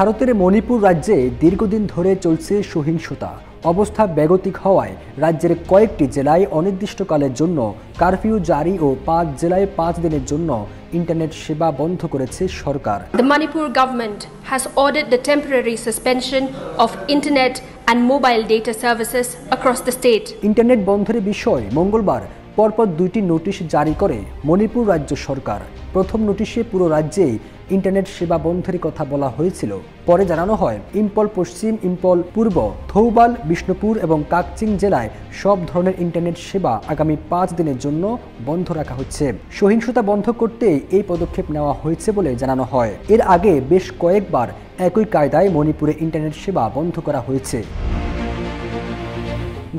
ভারতের মণিপুর রাজ্যে দীর্ঘদিন ধরে চলছে সহিংসতা। অবস্থা বেগতিক হওয়ায় রাজ্যের কয়েকটি জেলায় অনির্দিষ্টকালের জন্য কারফিউ জারি ও 5 জেলায় 5 দিনের জন্য ইন্টারনেট সেবা বন্ধ করেছে সরকার। The Manipur government has ordered the temporary suspension of internet and mobile data services across the state. Internet বন্ধের বিষয়ে মঙ্গলবার পরপর 2টি নোটিশ জারি করে মণিপুর রাজ্য সরকার। প্রথম নোটিশে পুরো রাজ্যেই ইন্টারনেট সেবা বন্ধের কথা বলা হয়েছিল। পরে জানানো হয় ইম্ফল পশ্চিম, ইম্ফল পূর্ব, থৌবাল, বিষ্ণুপুর এবং কাকচিং জেলায় সব ধরনের ইন্টারনেট সেবা আগামী 5 দিনের জন্য বন্ধ রাখা হচ্ছে। সহিংসতা বন্ধ করতে এই পদক্ষেপ নেওয়া হয়েছে বলে জানানো হয়। এর আগে বেশ কয়েকবার একই কায়দায় মণিপুরে ইন্টারনেট সেবা বন্ধ করা হয়েছে।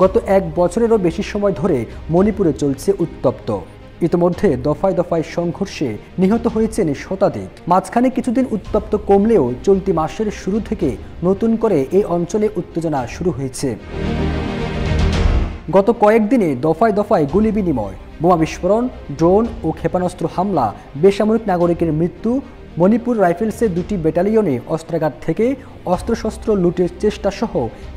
গত 1 বছরেরও বেশি সময় ধরে মণিপুরে চলছে উত্তপ্ত। ইতিমধ্যে দফায় দফায় সংঘর্ষে নিহত হয়েছেন শতাধিক। মাঝখানে কিছুদিন উত্তপ্ত কমলেও চলতি মাসের শুরু থেকে নতুন করে এই অঞ্চলে উত্তেজনা শুরু হয়েছে। গত কয়েকদিনে দফায় দফায় গুলি বিনিময়, বোমা বিস্ফোরণ, ড্রোন ও ক্ষেপণাস্ত্র হামলা, বেসামরিক নাগরিকের মৃত্যু, মণিপুর রাইফেলসের 2টি ব্যাটালিয়নে অস্ত্রাগার থেকে অস্ত্রশস্ত্র লুটের চেষ্টা সহ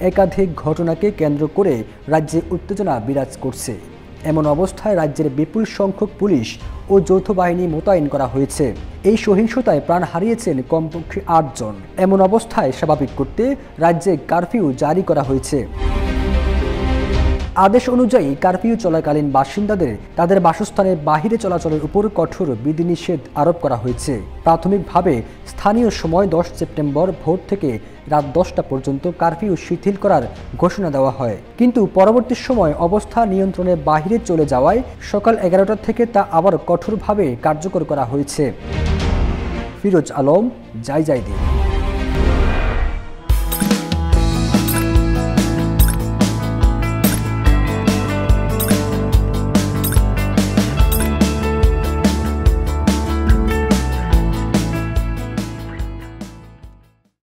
একাধিক ঘটনাকে কেন্দ্র করে রাজ্যে উত্তেজনা বিরাজ করছে। এমন অবস্থায় রাজ্যের বিপুল সংখ্যক পুলিশ ও যৌথ বাহিনী মোতায়েন করা হয়েছে। এই সহিংসতায় প্রাণ হারিয়েছেন কমপক্ষে 8 জন। এমন অবস্থায় স্বাভাবিক করতে রাজ্যে কারফিউ জারি করা হয়েছে। আদেশ অনুযায়ী কারফিউ চলাকালীন বাসিন্দাদের তাদের বাসস্থানের বাহিরে চলাচলের উপর কঠোর বিধিনিষেধ আরোপ করা হয়েছে। প্রাথমিকভাবে স্থানীয় সময় 10 সেপ্টেম্বর ভোর থেকে রাত 10টা পর্যন্ত কারফিউ শিথিল করার ঘোষণা দেওয়া হয়, কিন্তু পরবর্তী সময় অবস্থা নিয়ন্ত্রণের বাহিরে চলে যাওয়ায় সকাল 11টা থেকে তা আবার কঠোরভাবে কার্যকর করা হয়েছে। ফিরোজ আলম, যাইদি।